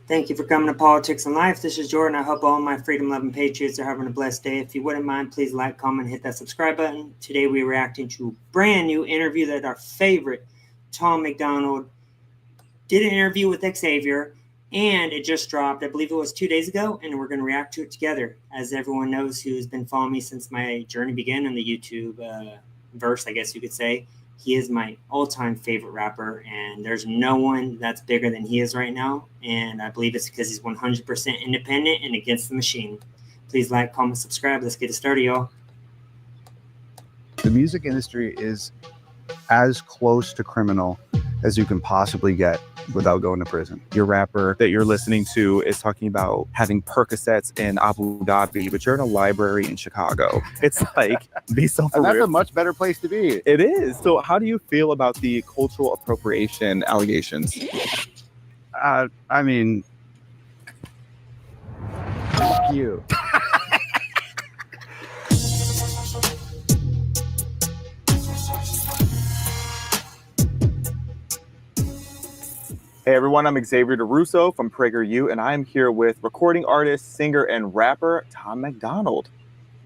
Thank you for coming to Politics and Life. This is Jordan. I hope all my freedom-loving patriots are having a blessed day. If you wouldn't mind, please like, comment, hit that subscribe button. Today we're reacting to a brand new interview that our favorite Tom Macdonald did an interview with Xavier, and it just dropped. I believe it was 2 days ago, and we're going to react to it together. As everyone knows who's been following me since my journey began in the YouTube verse, I guess you could say, he is my all-time favorite rapper, and there's no one that's bigger than he is right now, and I believe it's because he's 100% independent and against the machine. Please like, comment, subscribe. Let's get it started, y'all. The music industry is as close to criminal as you can possibly get without going to prison. Your rapper that you're listening to is talking about having Percocets in Abu Dhabi, but you're in a library in Chicago. It's like, be so for And that's real. a much better place to be. It is. So how do you feel about the cultural appropriation allegations? I mean, you. Hey everyone, I'm Xavier DeRusso from PragerU, and I'm here with recording artist, singer, and rapper Tom Macdonald.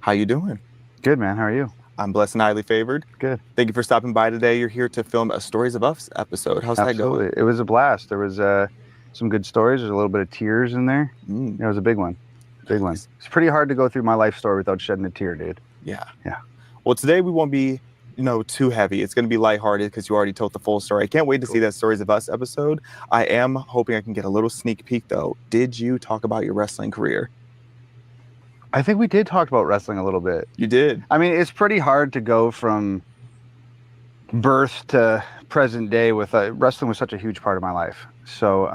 How you doing? Good, man. How are you? I'm blessed and highly favored. Good. Thank you for stopping by today. You're here to film a Stories of Us episode. How's Absolutely. that It was a blast. There was some good stories. There's a little bit of tears in there. going? It was a big one. Big one. Nice. It's pretty hard to go through my life story without shedding a tear, dude. Yeah. Yeah. Well, today we won't be, too heavy. It's going to be lighthearted because you already told the full story. I can't wait to see that Stories of Us episode. I am hoping I can get a little sneak peek, though. Did you talk about your wrestling career? I think we did talk about wrestling a little bit. You did. I mean, it's pretty hard to go from birth to present day with wrestling was such a huge part of my life. So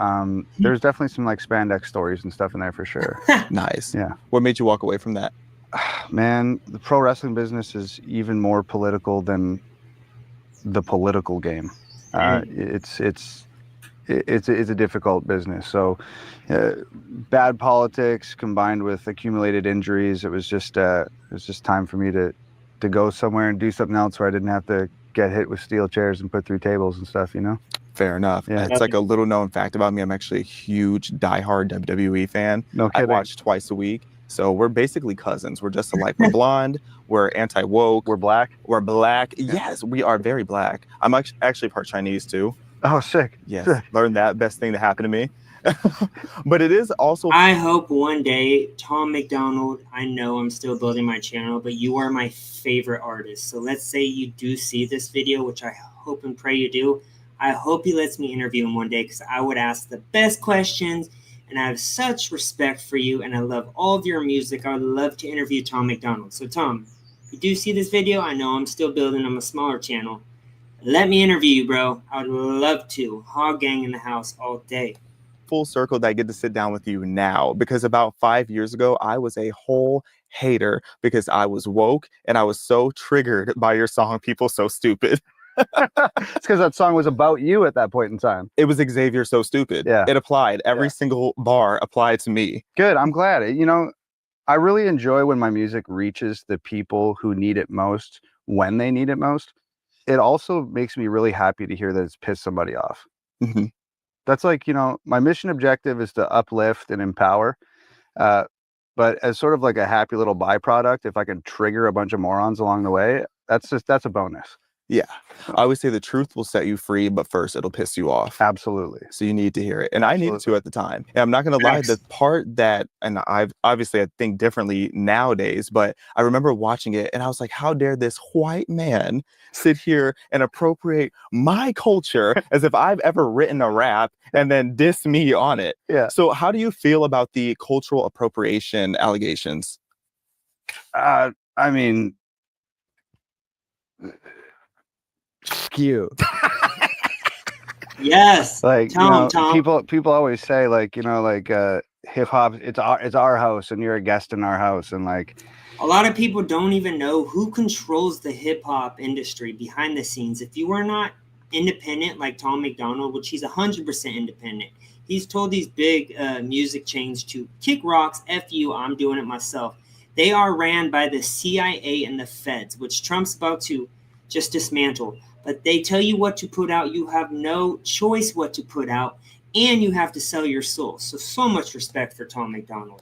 there's definitely some like spandex stories and stuff in there for sure. Nice. Yeah. What made you walk away from that? Man, the pro wrestling business is even more political than the political game. It's a difficult business. So bad politics combined with accumulated injuries, it was just time for me to go somewhere and do something else where I didn't have to get hit with steel chairs and put through tables and stuff, Fair enough. Yeah. It's like a little known fact about me. I'm actually a huge diehard WWE fan. No I kidding. watch twice a week. So we're basically cousins. We're just alike. We're blonde. We're anti-woke. We're black. We're black. Yes, we are very black. I'm actually part Chinese too. Oh, sick. Yes, Sick. learned that. Best thing to happen to me. But it is also... I hope one day, Tom Macdonald, I know I'm still building my channel, but you are my favorite artist. So let's say you do see this video, which I hope and pray you do. I hope he lets me interview him one day because I would ask the best questions, and I have such respect for you, and I love all of your music. I would love to interview Tom Macdonald. So Tom, if you do see this video, I know I'm still building on a smaller channel. Let me interview you, bro. I would love to. Hog gang in the house all day. Full circle that I get to sit down with you now, because about 5 years ago, I was a whole hater because I was woke and I was so triggered by your song, People So Stupid. It's because that song was about you at that point in time. It was Xavier So Stupid. Yeah. It applied. Every single bar applied to me. Good. I'm glad. I really enjoy when my music reaches the people who need it most when they need it most. It also makes me really happy to hear that it's pissed somebody off. Mm-hmm. That's like, my mission objective is to uplift and empower. But as sort of like a happy little byproduct, if I can trigger a bunch of morons along the way, that's a bonus. Yeah. I always say the truth will set you free, but first it'll piss you off. Absolutely. So you need to hear it. And Absolutely. I needed to at the time. And I'm not going to lie, the part that, and I think differently nowadays, but I remember watching it and I was like, how dare this white man sit here and appropriate my culture as if I've ever written a rap and then diss me on it. Yeah. So how do you feel about the cultural appropriation allegations? I mean, skew. Yes. Like, Tom. people always say hip hop, it's our house and you're a guest in our house, and like A lot of people don't even know who controls the hip hop industry behind the scenes. If you are not independent like Tom Macdonald, which he's 100% independent, he's told these big music chains to kick rocks, F you, I'm doing it myself. They are ran by the CIA and the feds, which Trump's about to just dismantle. But they tell you what to put out. You have no choice what to put out. and you have to sell your soul. So much respect for Tom Macdonald.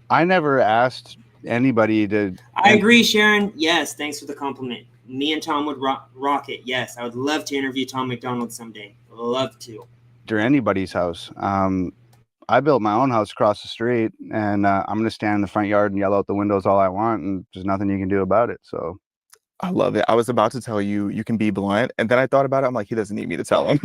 I never asked anybody to. I agree, Sharon. Yes, thanks for the compliment. Me and Tom would rock it. Yes, I would love to interview Tom Macdonald someday. Love to. Enter anybody's house. I built my own house across the street, and I'm going to stand in the front yard and yell out the windows all I want, and there's nothing you can do about it. So I love it. I was about to tell you, you can be blunt. And then I thought about it. I'm like, he doesn't need me to tell him.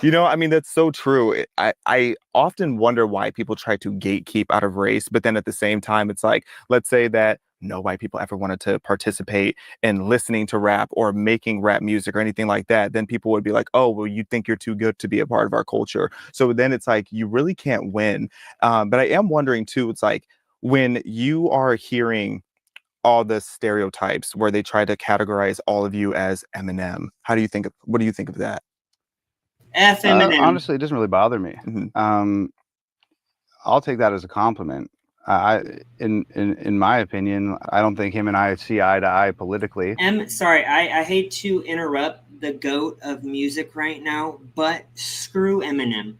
You know, I mean, that's so true. I often wonder why people try to gatekeep out of race. But then at the same time, it's like, let's say that no white people ever wanted to participate in listening to rap or making rap music or anything like that. Then people would be like, oh, well, you think you're too good to be a part of our culture. So then it's like, you really can't win. But I am wondering, too, it's like when you are hearing all the stereotypes where they try to categorize all of you as Eminem. What do you think of that? F Eminem. Honestly, it doesn't really bother me. Mm-hmm. I'll take that as a compliment. In my opinion, I don't think him and I see eye to eye politically. Sorry, I hate to interrupt the GOAT of music right now, but screw Eminem.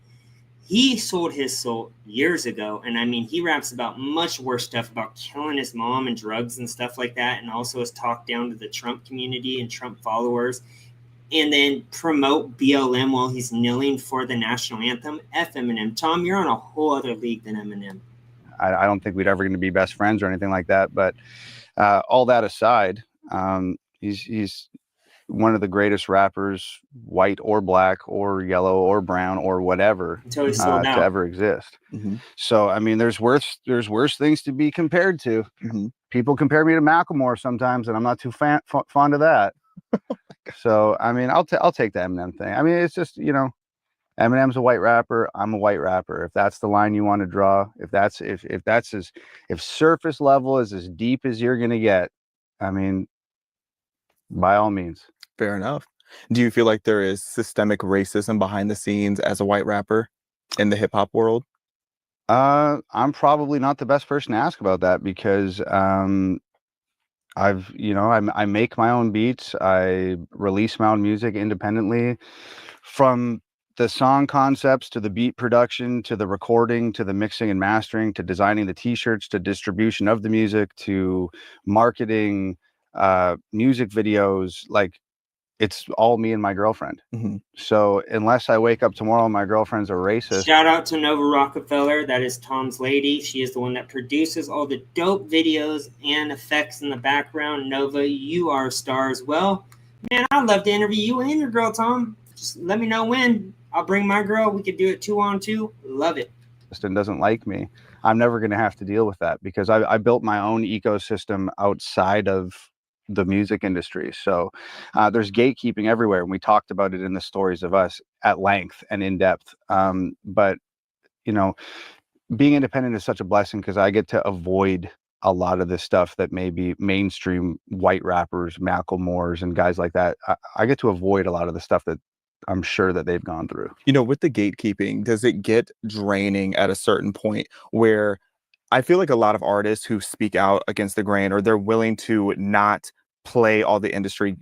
He sold his soul years ago, and I mean, he raps about much worse stuff about killing his mom and drugs and stuff like that, and also has talked down to the Trump community and Trump followers, and then promote BLM while he's kneeling for the national anthem. F Eminem. Tom, you're on a whole other league than Eminem. I don't think we'd ever going to be best friends or anything like that, but all that aside, he's one of the greatest rappers, white or black or yellow or brown or whatever, Until he sold out. to ever exist. Mm-hmm. So I mean, there's worse things to be compared to. Mm-hmm. People compare me to Macklemore sometimes, and I'm not too fond of that. So I mean, I'll take the Eminem thing. I mean, it's just, you know, Eminem's a white rapper. I'm a white rapper. If that's the line you want to draw, if surface level is as deep as you're gonna get, I mean, by all means. Fair enough. Do you feel like there is systemic racism behind the scenes as a white rapper in the hip hop world? I'm probably not the best person to ask about that because I make my own beats. I release my own music independently, from the song concepts to the beat production to the recording to the mixing and mastering to designing the t-shirts to distribution of the music to marketing, music videos. Like, it's all me and my girlfriend. Mm-hmm. So unless I wake up tomorrow and my girlfriend's a racist. Shout out to Nova Rockefeller. That is Tom's lady. She is the one that produces all the dope videos and effects in the background. Nova, you are a star as well. Man, I'd love to interview you and your girl, Tom. Just let me know when. I'll bring my girl. We could do it 2-on-2. Love it. And doesn't like me, I'm never going to have to deal with that because I built my own ecosystem outside of the music industry. So there's gatekeeping everywhere, and we talked about it in the Stories of Us at length and in depth. But you know, being independent is such a blessing because I get to avoid a lot of this stuff that maybe mainstream white rappers, Macklemores and guys like that, I get to avoid a lot of the stuff that I'm sure that they've gone through. You know, with the gatekeeping, does it get draining at a certain point where I feel like a lot of artists who speak out against the grain, or they're willing to not play all the industry,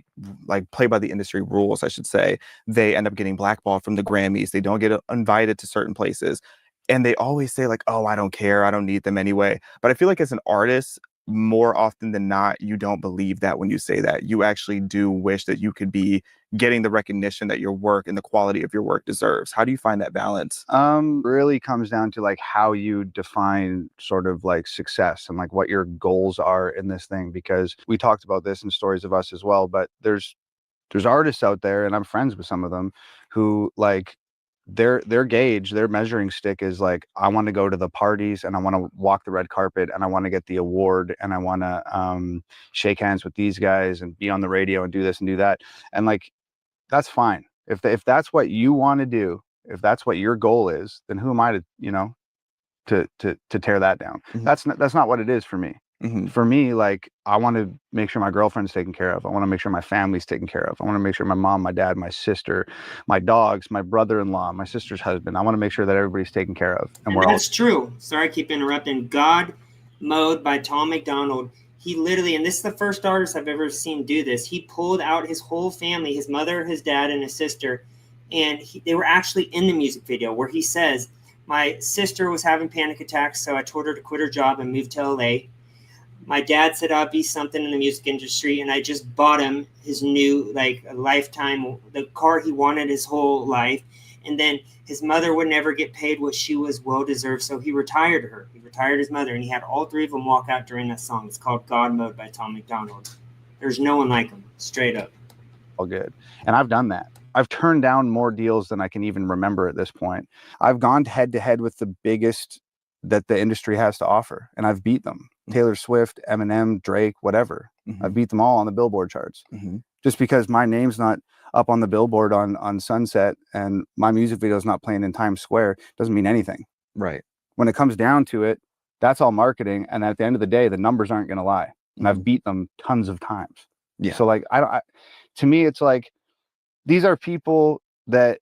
like play by the industry rules, I should say, they end up getting blackballed from the Grammys. They don't get invited to certain places. And they always say like, oh, I don't care. I don't need them anyway. But I feel like as an artist, more often than not, you don't believe that when you say that. You actually do wish that you could be getting the recognition that your work and the quality of your work deserves. How do you find that balance? Really comes down to like how you define sort of like success and like what your goals are in this thing, because we talked about this in Stories of Us as well, but there's artists out there, and I'm friends with some of them, who like their gauge, their measuring stick is like, I want to go to the parties and I want to walk the red carpet and I want to get the award and I want to shake hands with these guys and be on the radio and do this and do that. And like, that's fine. If that's what you want to do, if that's what your goal is, then who am I to, you know, to tear that down? Mm-hmm. That's not what it is for me. Mm-hmm. For me, like, I want to make sure my girlfriend's taken care of. I want to make sure my family's taken care of. I want to make sure my mom, my dad, my sister, my dogs, my brother-in-law, my sister's husband. I want to make sure that everybody's taken care of. And that's true. Sorry, I keep interrupting. God Mode by Tom Macdonald. He literally, and this is the first artist I've ever seen do this, he pulled out his whole family, his mother, his dad, and his sister, And they were actually in the music video where he says, my sister was having panic attacks, so I told her to quit her job and move to LA. My dad said I'd be something in the music industry, and I just bought him his new, like, a lifetime, the car he wanted his whole life. And then his mother would never get paid what she was well-deserved, so he retired her. He retired his mother, and he had all three of them walk out during that song. It's called God Mode by Tom Macdonald. There's no one like him, straight up. All good. And I've done that. I've turned down more deals than I can even remember at this point. I've gone head-to-head with the biggest that the industry has to offer, and I've beat them. Taylor Swift, Eminem, Drake, whatever. I beat them all on the Billboard charts. Just because my name's not up on the Billboard on Sunset and my music video is not playing in Times Square doesn't mean anything. Right. When it comes down to it, that's all marketing. And at the end of the day, the numbers aren't going to lie. And I've beat them tons of times. Yeah. So like, to me, it's like, these are people that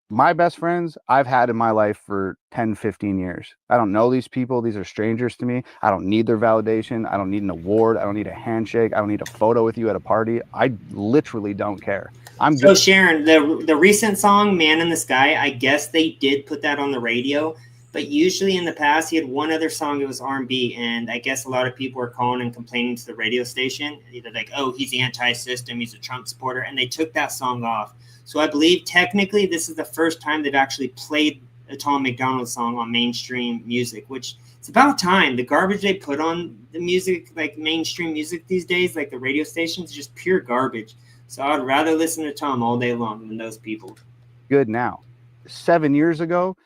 my best friends I've had in my life for 10, 15 years. I don't know these people. These are strangers to me. I don't need their validation. I don't need an award. I don't need a handshake. I don't need a photo with you at a party. I literally don't care. So Sharon, the recent song Man in the Sky, I guess they did put that on the radio, but usually in the past he had one other song. It was R&B, and I guess a lot of people were calling and complaining to the radio station, either like, oh, he's anti-system, he's a Trump supporter, and they took that song off. So I believe technically this is the first time they've actually played a Tom Macdonald song on mainstream music, which it's about time. The garbage they put on the music, like mainstream music these days, like the radio stations, is just pure garbage. So I'd rather listen to Tom all day long than those people. Good now. 7 years ago,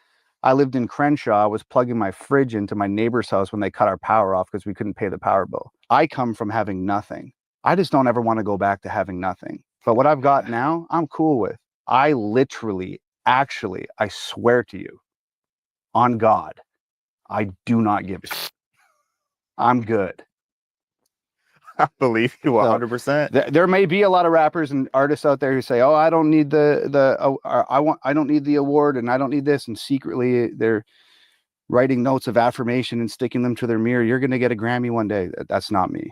I lived in Crenshaw. I was plugging my fridge into my neighbor's house when they cut our power off because we couldn't pay the power bill. I come from having nothing. I just don't ever want to go back to having nothing. But what I've got now, I'm cool with. I literally, actually, I swear to you, on God, I do not give a shit. I'm good. I believe you 100%. There may be a lot of rappers and artists out there who say, "Oh, I don't need I don't need the award, and I don't need this," and secretly they're writing notes of affirmation and sticking them to their mirror. You're going to get a Grammy one day. That's not me.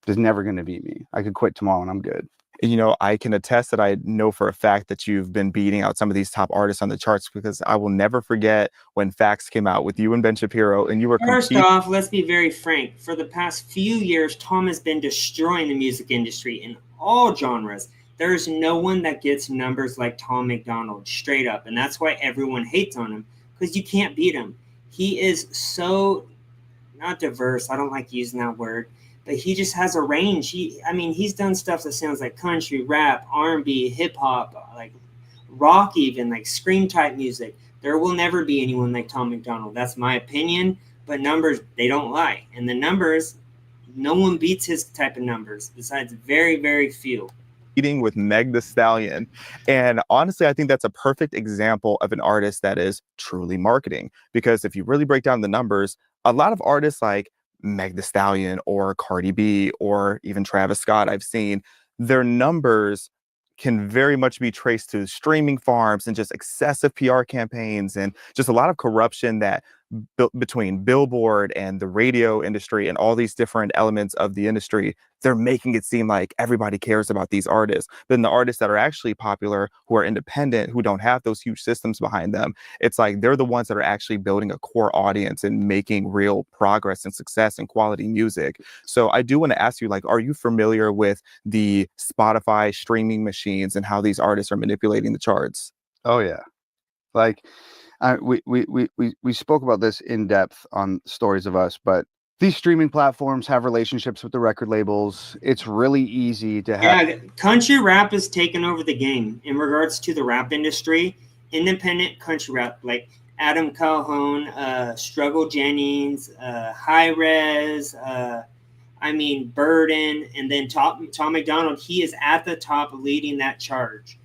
There's never going to be me. I could quit tomorrow and I'm good. You know, I can attest that I know for a fact that you've been beating out some of these top artists on the charts, because I will never forget when Facts came out with you and Ben Shapiro, and you were First off, let's be very frank. For the past few years, Tom has been destroying the music industry in all genres. There is no one that gets numbers like Tom Macdonald, straight up. And that's why everyone hates on him, because you can't beat him. He is so, not diverse, I don't like using that word, but he just has a range. He's done stuff that sounds like country, rap, R&B, hip hop, like rock, even like scream type music. There will never be anyone like Tom Macdonald. That's my opinion. But numbers, they don't lie. And the numbers, no one beats his type of numbers besides very, very few. With Meg Thee Stallion. And honestly, I think that's a perfect example of an artist that is truly marketing. Because if you really break down the numbers, a lot of artists like Meg Thee Stallion or Cardi B or even Travis Scott, I've seen their numbers can very much be traced to streaming farms and just excessive PR campaigns and just a lot of corruption that between Billboard and the radio industry and all these different elements of the industry. They're making it seem like everybody cares about these artists. But then the artists that are actually popular, who are independent, who don't have those huge systems behind them, it's like they're the ones that are actually building a core audience and making real progress and success and quality music. So I do want to ask you, like, are you familiar with the Spotify streaming machines and how these artists are manipulating the charts? Oh yeah. Like, we spoke about this in depth on Stories of Us, but these streaming platforms have relationships with the record labels. It's really easy to have. Yeah, country rap has taken over the game in regards to the rap industry. Independent country rap, like Adam Calhoun, Struggle Jennings, High Res, Burden, and then Tom Macdonald. He is at the top leading that charge.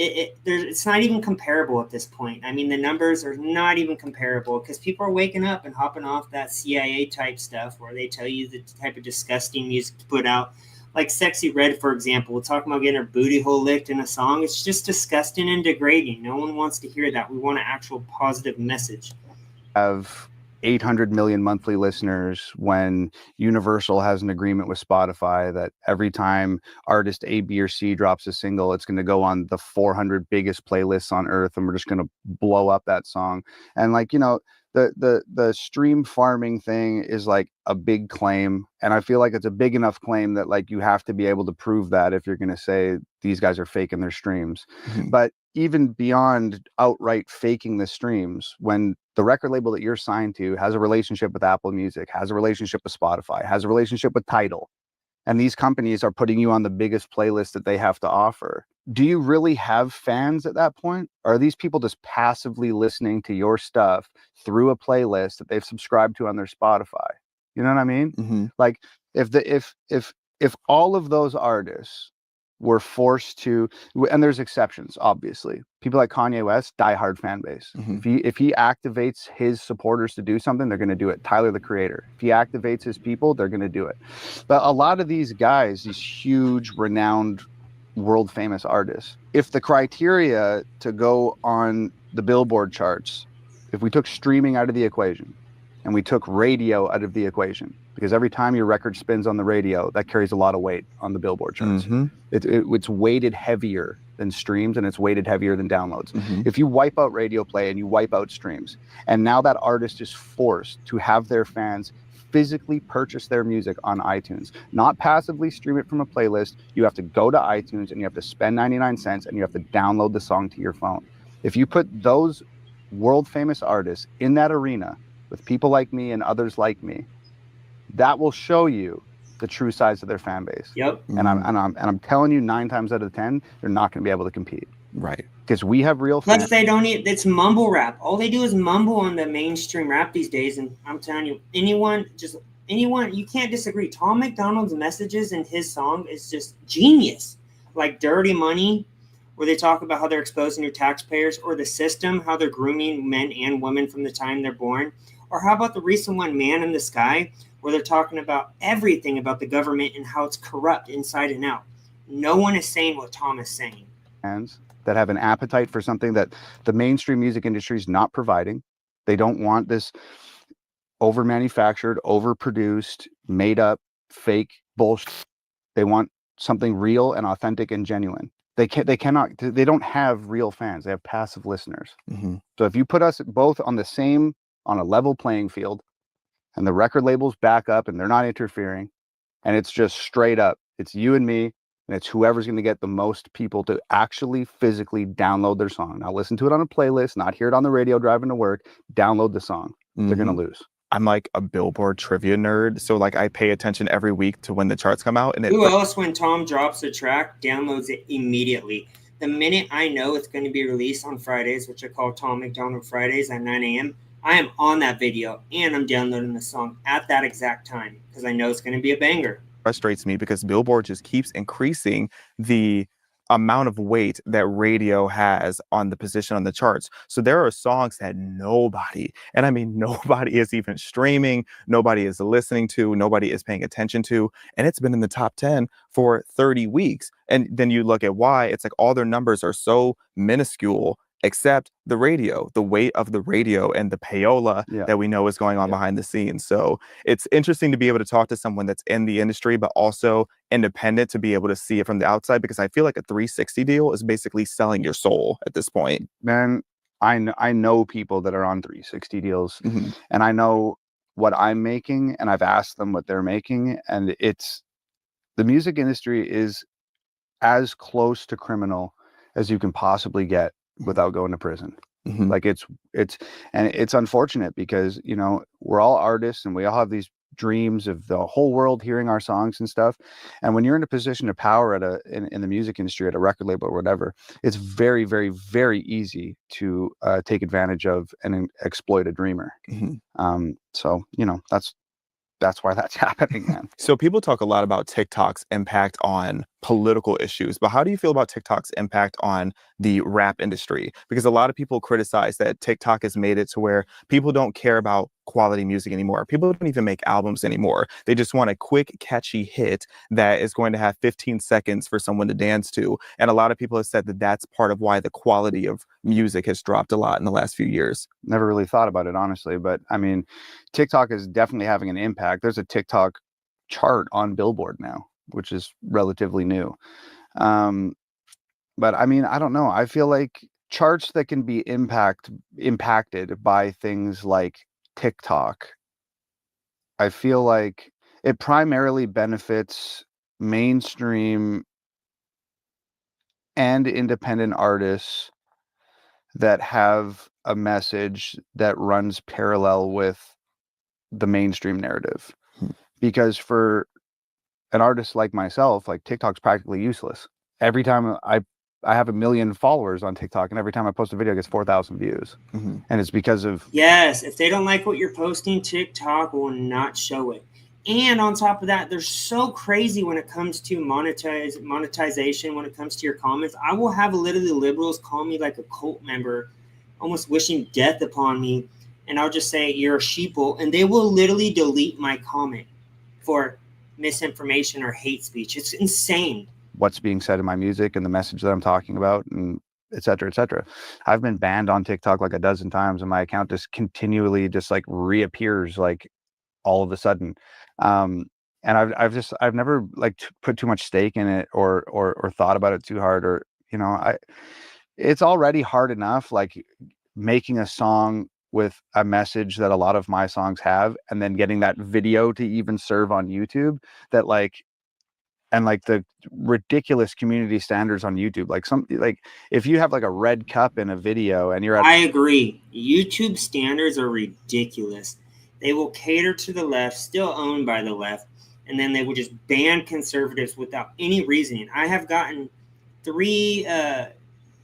It's not even comparable at this point. I mean, the numbers are not even comparable because people are waking up and hopping off that CIA type stuff where they tell you the type of disgusting music to put out. Like Sexy Red, for example, we're talking about getting her booty hole licked in a song. It's just disgusting and degrading. No one wants to hear that. We want an actual positive message. Have 800 million monthly listeners, when Universal has an agreement with Spotify that every time artist A, B, or C drops a single, it's going to go on the 400 biggest playlists on earth, and we're just going to blow up that song. And like, you know, the stream farming thing is like a big claim, and I feel like it's a big enough claim that like you have to be able to prove that if you're going to say these guys are faking their streams. But even beyond outright faking the streams, when the record label that you're signed to has a relationship with Apple Music, has a relationship with Spotify, has a relationship with Tidal, and these companies are putting you on the biggest playlist that they have to offer, do you really have fans at that point? Or are these people just passively listening to your stuff through a playlist that they've subscribed to on their Spotify? You know what I mean? Like if all of those artists were forced to, and there's exceptions, obviously. People like Kanye West, diehard fan base. If he activates his supporters to do something, they're going to do it. Tyler, the Creator, if he activates his people, they're going to do it. But a lot of these guys, these huge, renowned, world famous artists, if the criteria to go on the Billboard charts, if we took streaming out of the equation and we took radio out of the equation, because every time your record spins on the radio, that carries a lot of weight on the Billboard charts. It's weighted heavier than streams, and it's weighted heavier than downloads. If you wipe out radio play and you wipe out streams, and now that artist is forced to have their fans physically purchase their music on iTunes, not passively stream it from a playlist. You have to go to iTunes and you have to spend 99 cents and you have to download the song to your phone. If you put those world famous artists in that arena with people like me and others like me, that will show you the true size of their fan base. And I'm telling you, 9 times out of 10, they're not going to be able to compete. Right. Because we have real fans. Plus, they don't need, it's mumble rap. All they do is mumble on the mainstream rap these days. And I'm telling you, anyone, you can't disagree. Tom Macdonald's messages in his song is just genius. Like Dirty Money, where they talk about how they're exposing your taxpayers, or the system, how they're grooming men and women from the time they're born. Or how about the recent one, Man in the Sky, where they're talking about everything about the government and how it's corrupt inside and out. No one is saying what Tom is saying. That have an appetite for something that the mainstream music industry is not providing. They don't want this over-manufactured, overproduced, made-up, fake bullshit. They want something real and authentic and genuine. They don't have real fans. They have passive listeners. So if you put us both on a level playing field, and the record labels back up and they're not interfering, and it's just straight up, it's you and me, and it's whoever's going to get the most people to actually physically download their song. Now listen to it on a playlist, not hear it on the radio driving to work. Download the song. They're going to lose. I'm like a Billboard trivia nerd, so like I pay attention every week to when the charts come out. And who else, when Tom drops a track, downloads it immediately? The minute I know it's going to be released on Fridays, which I call Tom Macdonald Fridays at 9 a.m., I am on that video and I'm downloading the song at that exact time because I know it's going to be a banger. Frustrates me because Billboard just keeps increasing the amount of weight that radio has on the position on the charts. So there are songs that nobody, and I mean nobody, is even streaming, nobody is listening to, nobody is paying attention to, and it's been in the top 10 for 30 weeks. And then you look at why, it's like all their numbers are so minuscule, except the radio, the weight of the radio and the payola that we know is going on behind the scenes. So it's interesting to be able to talk to someone that's in the industry, but also independent, to be able to see it from the outside, because I feel like a 360 deal is basically selling your soul at this point. Man, I know people that are on 360 deals, and I know what I'm making, and I've asked them what they're making, and it's, the music industry is as close to criminal as you can possibly get without going to prison. Like it's unfortunate because, you know, we're all artists and we all have these dreams of the whole world hearing our songs and stuff. And when you're in a position of power in the music industry, at a record label or whatever, it's very, very, very easy to take advantage of and exploit a dreamer. So, you know, that's why that's happening, man. So people talk a lot about TikTok's impact on political issues, but how do you feel about TikTok's impact on the rap industry? Because a lot of people criticize that TikTok has made it to where people don't care about quality music anymore. People don't even make albums anymore. They just want a quick, catchy hit that is going to have 15 seconds for someone to dance to. And a lot of people have said that that's part of why the quality of music has dropped a lot in the last few years. Never really thought about it, honestly. But I mean, TikTok is definitely having an impact. There's a TikTok chart on Billboard now, which is relatively new. But I mean, I don't know. I feel like charts that can be impacted by things like TikTok, I feel like it primarily benefits mainstream and independent artists that have a message that runs parallel with the mainstream narrative. Because for an artist like myself, like TikTok's practically useless. Every time I have 1 million followers on TikTok, and every time I post a video, it gets 4,000 views. And it's because of... Yes, if they don't like what you're posting, TikTok will not show it. And on top of that, they're so crazy when it comes to monetization, when it comes to your comments. I will have literally liberals call me like a cult member, almost wishing death upon me. And I'll just say, you're a sheeple. And they will literally delete my comment for misinformation or hate speech. It's insane. What's being said in my music and the message that I'm talking about, and et cetera, et cetera. I've been banned on TikTok like a dozen times, and my account just continually just like reappears like all of a sudden. And I've never like put too much stake in it or thought about it too hard, or, you know, it's already hard enough like making a song with a message that a lot of my songs have, and then getting that video to even serve on YouTube, that like, and like the ridiculous community standards on YouTube, like if you have like a red cup in a video and you're at... I agree. YouTube standards are ridiculous. They will cater to the left, still owned by the left, and then they will just ban conservatives without any reasoning. I have gotten 3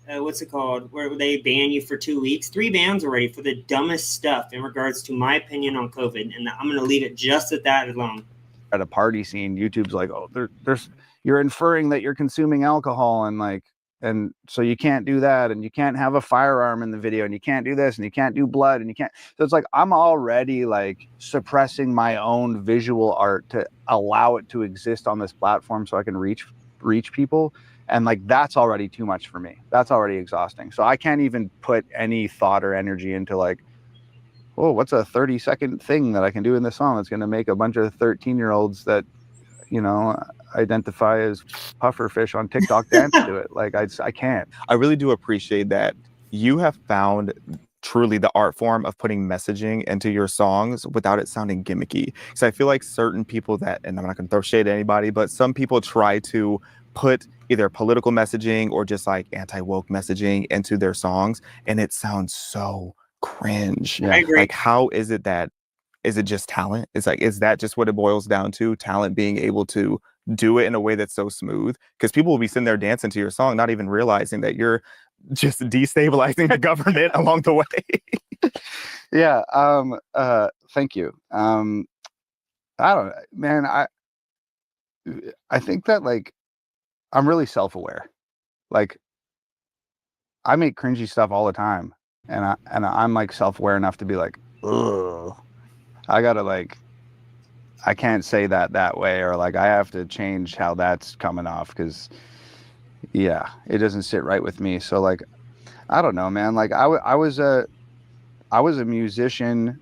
what's it called, where they ban you for 2 weeks, 3 bans already for the dumbest stuff in regards to my opinion on COVID, and I'm going to leave it just at that alone. At a party scene, YouTube's like, oh, there's you're inferring that you're consuming alcohol, and like, and so you can't do that, and you can't have a firearm in the video, and you can't do this, and you can't do blood, and you can't. So it's like I'm already like suppressing my own visual art to allow it to exist on this platform so I can reach people, and like that's already too much for me. That's already exhausting. So I can't even put any thought or energy into like, oh, what's a 30-second thing that I can do in this song that's going to make a bunch of 13-year-olds that, you know, identify as pufferfish on TikTok dance to it. Like I can't. I really do appreciate that you have found truly the art form of putting messaging into your songs without it sounding gimmicky. Because I feel like certain people that, and I'm not going to throw shade at anybody, but some people try to put either political messaging or just like anti-woke messaging into their songs, and it sounds so cringe. I agree. Like, how is it that, is it just talent? It's like, is that just what it boils down to? Talent, being able to do it in a way that's so smooth? Because people will be sitting there dancing to your song, not even realizing that you're just destabilizing the government along the way. Yeah. Thank you. I don't know, man. I think that like I'm really self-aware. Like I make cringy stuff all the time, and I'm like self-aware enough to be like, ugh, I gotta like, I can't say that way, or like I have to change how that's coming off, because yeah, it doesn't sit right with me. So like, I don't know, man. Like I was a musician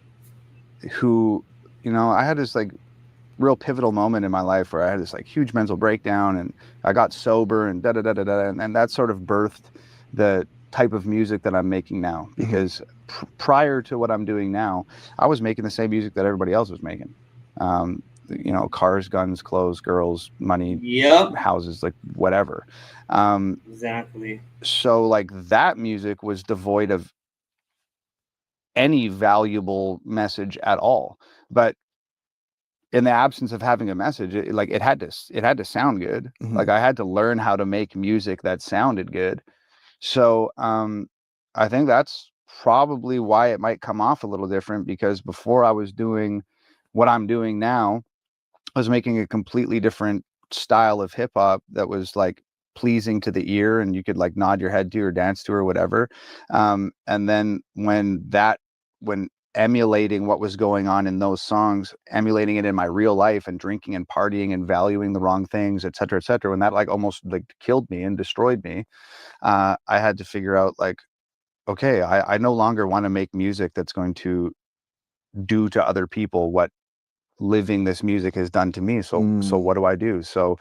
who, you know, I had this like real pivotal moment in my life where I had this like huge mental breakdown, and I got sober, and and that sort of birthed the type of music that I'm making now. Because prior to what I'm doing now, I was making the same music that everybody else was making. You know, cars, guns, clothes, girls, money, Yep. houses, like whatever. Exactly. So like that music was devoid of any valuable message at all. But in the absence of having a message, it had to sound good. Like I had to learn how to make music that sounded good. So I think that's probably why it might come off a little different, because before I was doing what I'm doing now, I was making a completely different style of hip hop that was like pleasing to the ear, and you could like nod your head to or dance to or whatever. And then when emulating what was going on in those songs, emulating it in my real life, and drinking and partying and valuing the wrong things, et cetera, when that like almost like killed me and destroyed me, I had to figure out like, okay, I no longer want to make music that's going to do to other people what living this music has done to me. So what do I do? So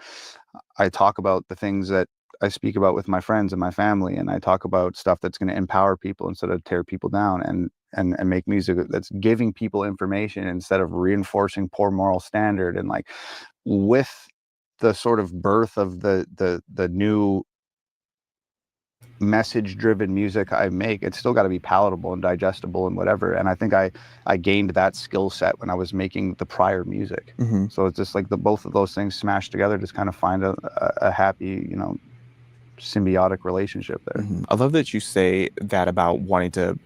I talk about the things that I speak about with my friends and my family, and I talk about stuff that's going to empower people instead of tear people down, and make music that's giving people information instead of reinforcing poor moral standard. And like with the sort of birth of the new message driven music I make, it's still got to be palatable and digestible and whatever. And I think I gained that skill set when I was making the prior music. So it's just like both of those things smashed together, just kind of find a happy, you know, symbiotic relationship there. I love that you say that about wanting to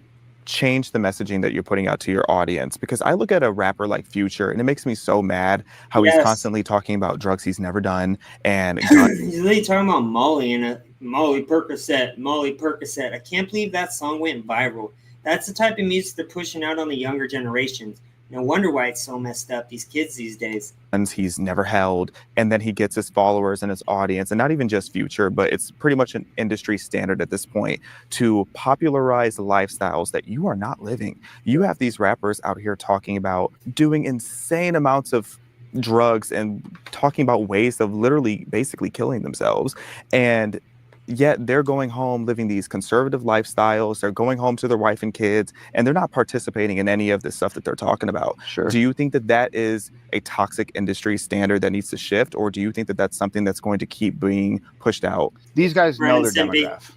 change the messaging that you're putting out to your audience, because I look at a rapper like Future and it makes me so mad how he's constantly talking about drugs he's never done, and he's literally talking about Molly and Molly Percocet. I can't believe that song went viral. That's the type of music they're pushing out on the younger generations. No wonder why it's so messed up, these kids these days. He's never held, and then he gets his followers and his audience, and not even just Future, but it's pretty much an industry standard at this point to popularize lifestyles that you are not living. You have these rappers out here talking about doing insane amounts of drugs and talking about ways of literally basically killing themselves, and yet they're going home living these conservative lifestyles. They're going home to their wife and kids, and they're not participating in any of this stuff that they're talking about. Sure. Do you think that that is a toxic industry standard that needs to shift, or do you think that that's something that's going to keep being pushed out? These guys know their demographic.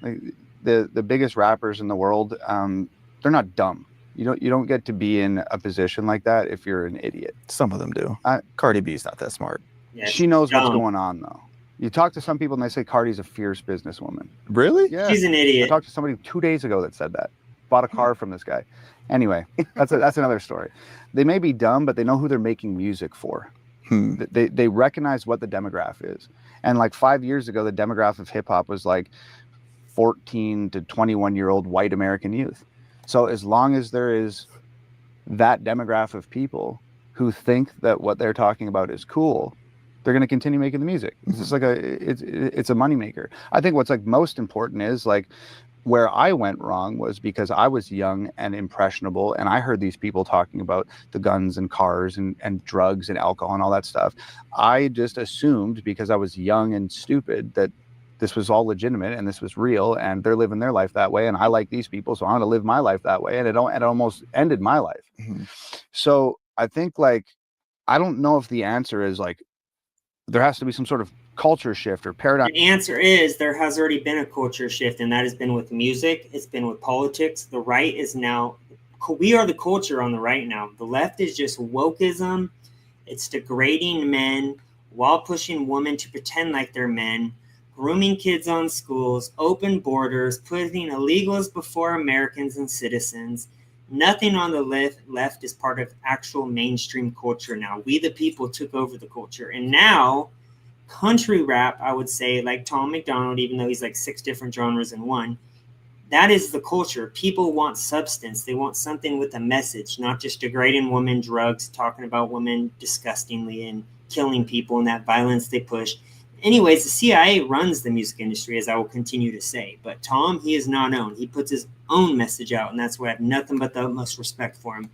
Like, the biggest rappers in the world, they're not dumb. You don't get to be in a position like that if you're an idiot. Some of them do. Cardi B's not that smart. Yeah, she knows what's going on, though. You talk to some people and they say Cardi's a fierce businesswoman. Really? Yeah. She's an idiot. I talked to somebody 2 days ago that said that. Bought a car from this guy. Anyway, that's another story. They may be dumb, but they know who they're making music for. They recognize what the demographic is. And like 5 years ago, the demographic of hip hop was like 14 to 21-year-old white American youth. So as long as there is that demographic of people who think that what they're talking about is cool, they're going to continue making the music. It's just like it's a moneymaker. I think what's like most important is like where I went wrong was because I was young and impressionable, and I heard these people talking about the guns and cars and drugs and alcohol and all that stuff. I just assumed because I was young and stupid that this was all legitimate and this was real and they're living their life that way, and I like these people, so I'm going to live my life that way, and it almost ended my life. So I think like I don't know if the answer is like there has to be some sort of culture shift or paradigm. The answer is there has already been a culture shift, and that has been with music. It's been with politics. The right is now, we are the culture on the right now. The left is just wokeism. It's degrading men while pushing women to pretend like they're men, grooming kids on schools, open borders, putting illegals before Americans and citizens. Nothing on the left is part of actual mainstream culture now. We, the people, took over the culture. And now, country rap, I would say, like Tom Macdonald, even though he's like 6 different genres in one, that is the culture. People want substance. They want something with a message, not just degrading women, drugs, talking about women disgustingly and killing people and that violence they push. Anyways, the CIA runs the music industry, as I will continue to say. But Tom, he is not known. He puts his own message out, and that's why I have nothing but the utmost respect for him.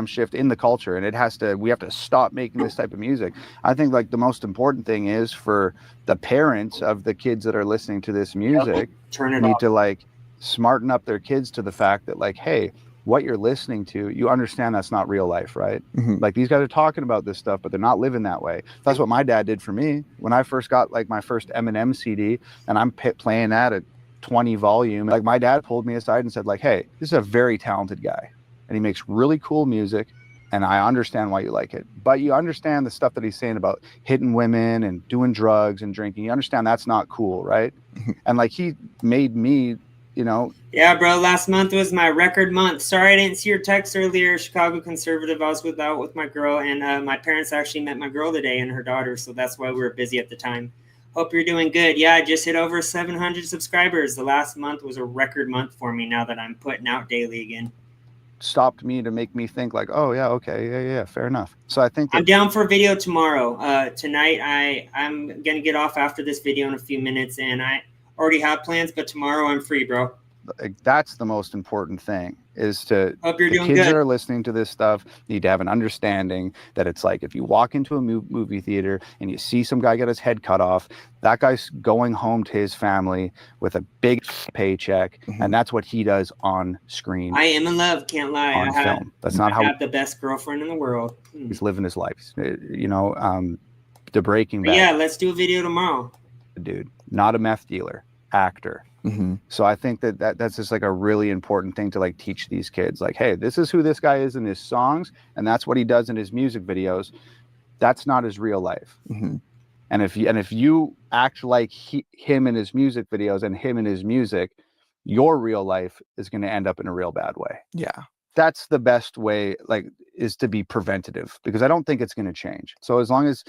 Shift in the culture, and we have to stop making this type of music. I think like the most important thing is for the parents of the kids that are listening to this music need to like smarten up their kids to the fact that like, hey, what you're listening to, you understand that's not real life, right? Like these guys are talking about this stuff, but they're not living that way. That's what my dad did for me when I first got like my first Eminem CD, and I'm playing that at 20 volume. Like my dad pulled me aside and said like, hey, this is a very talented guy, and he makes really cool music, and I understand why you like it. But you understand the stuff that he's saying about hitting women and doing drugs and drinking. You understand that's not cool, right? And like he made me, you know. Yeah, bro, last month was my record month. Sorry I didn't see your text earlier. Chicago conservative. I was out with my girl, and my parents actually met my girl today and her daughter, so that's why we were busy at the time. Hope you're doing good. Yeah, I just hit over 700 subscribers. The last month was a record month for me now that I'm putting out daily again. stopped me to make me think like, oh yeah, okay, yeah, fair enough. So I think I'm down for a video tomorrow. Tonight I'm gonna get off after this video in a few minutes, and I already have plans, but tomorrow I'm free, bro. like, that's the most important thing, is to Hope you're the doing kids good. that are listening to this stuff need to have an understanding that it's like, if you walk into a movie theater and you see some guy get his head cut off, that guy's going home to his family with a big paycheck, and that's what he does on screen. I am in love, can't lie. On film. That's not I how have the best girlfriend in the world. he's living his life. You know, the Breaking Bad. Yeah, let's do a video tomorrow. Dude, not a meth dealer, actor. So I think that's just like a really important thing to like teach these kids. Like, hey, this is who this guy is in his songs, and that's what he does in his music videos. That's not his real life. And if you act like him in his music videos and him in his music, your real life is going to end up in a real bad way. Yeah. That's the best way, like, is to be preventative, because I don't think it's going to change. So as long as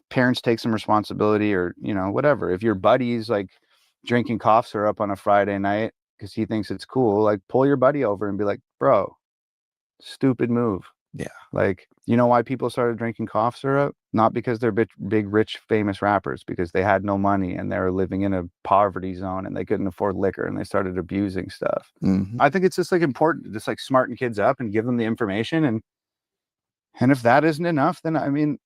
parents take some responsibility, or, you know, whatever, if your buddy's like drinking cough syrup on a Friday night because he thinks it's cool, like, pull your buddy over and be like, bro, stupid move. Yeah. Like, you know why people started drinking cough syrup? Not because they're big, rich, famous rappers, because they had no money and they were living in a poverty zone and they couldn't afford liquor and they started abusing stuff. I think it's just like important to just like smarten kids up and give them the information. And if that isn't enough, then I mean,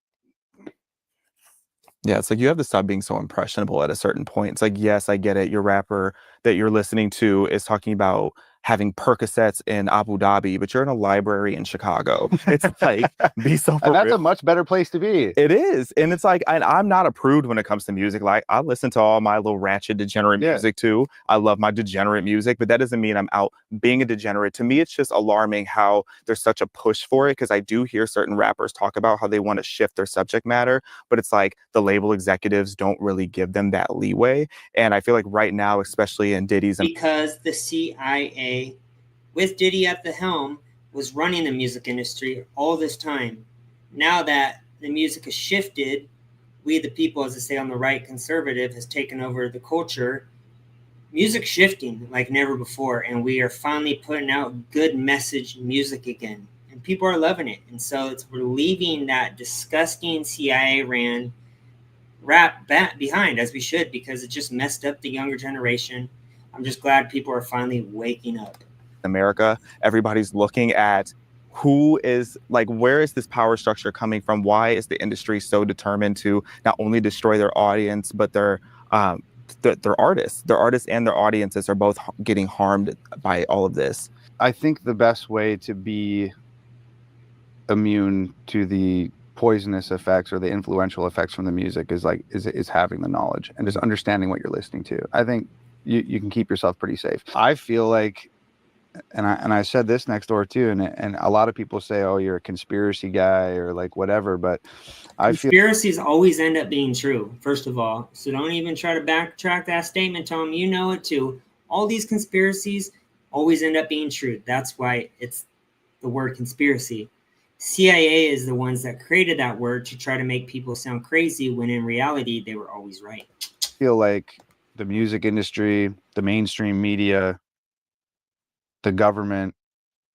yeah, it's like you have to stop being so impressionable at a certain point. It's like, yes, I get it. Your rapper that you're listening to is talking about having Percocets in Abu Dhabi, but you're in a library in Chicago. It's like, be so and that's a much better place to be. It is. And it's like, and I'm not a prude when it comes to music. Like, I listen to all my little ratchet degenerate music too. I love my degenerate music, but that doesn't mean I'm out being a degenerate. To me, it's just alarming how there's such a push for it, because I do hear certain rappers talk about how they want to shift their subject matter, but it's like the label executives don't really give them that leeway. And I feel like right now, especially in Diddy's, because the CIA, with Diddy at the helm, was running the music industry all this time. Now that the music has shifted, we the people, as I say on the right, conservative, has taken over the culture. Music's shifting like never before, and we are finally putting out good message music again, and people are loving it. And so we're leaving that disgusting CIA ran rap behind, as we should, because it just messed up the younger generation. I'm just glad people are finally waking up. America, everybody's looking at who is like, where is this power structure coming from? Why is the industry so determined to not only destroy their audience, but their artists and their audiences are both getting harmed by all of this? I think the best way to be immune to the poisonous effects or the influential effects from the music is having the knowledge and just understanding what you're listening to. I think you can keep yourself pretty safe. I feel like, and I said this next door too, and a lot of people say, oh, you're a conspiracy guy or like whatever, but conspiracies always end up being true, first of all. So don't even try to backtrack that statement, Tom. You know it too. All these conspiracies always end up being true. That's why it's the word conspiracy. CIA is the ones that created that word to try to make people sound crazy, when in reality they were always right. I feel like the music industry, the mainstream media, the government,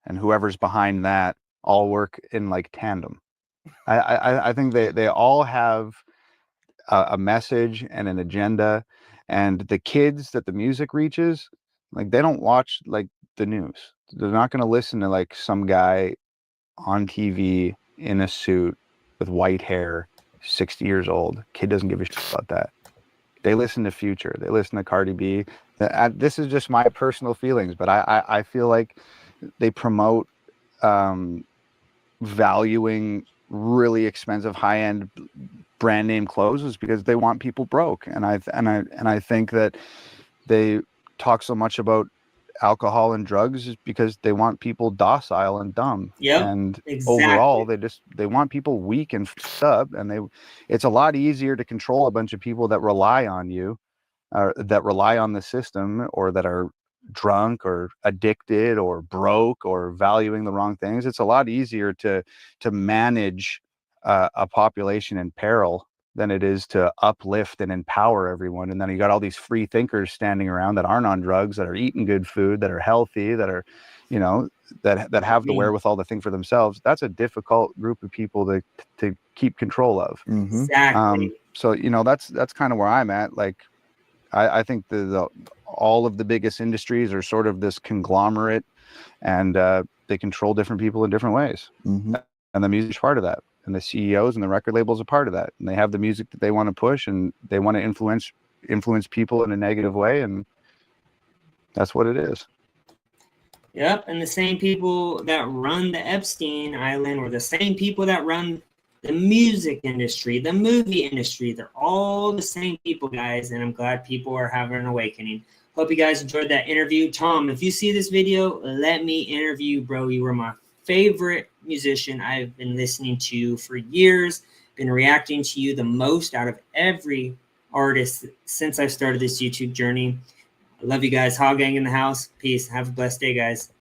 and whoever's behind that all work in like tandem. I think they all have a message and an agenda, and the kids that the music reaches, like, they don't watch like the news. They're not going to listen to like some guy on TV in a suit with white hair, 60 years old. Kid doesn't give a shit about that. They listen to Future. They listen to Cardi B. This is just my personal feelings, but I feel like they promote valuing really expensive, high-end brand name clothes because they want people broke. And I think that they talk so much about alcohol and drugs is because they want people docile and dumb. And overall they want people weak and f***ed up, and it's a lot easier to control a bunch of people that rely on you, that rely on the system, or that are drunk or addicted or broke or valuing the wrong things. It's a lot easier to manage a population in peril than it is to uplift and empower everyone. And then you got all these free thinkers standing around that aren't on drugs, that are eating good food, that are healthy, that are, you know, that have the wherewithal to think for themselves. That's a difficult group of people to keep control of. Exactly. So, you know, that's kind of where I'm at. Like, I think all of the biggest industries are sort of this conglomerate, and they control different people in different ways. And the music's part of that. And the CEOs and the record labels are part of that. And they have the music that they want to push, and they want to influence people in a negative way. And that's what it is. Yep. And the same people that run the Epstein Island or the same people that run the music industry, the movie industry, they're all the same people, guys. And I'm glad people are having an awakening. Hope you guys enjoyed that interview. Tom, if you see this video, let me interview you, bro. You were my favorite musician I've been listening to for years, been reacting to you the most out of every artist since I started this YouTube journey. I love you guys. Hog Gang in the house. Peace. Have a blessed day, guys.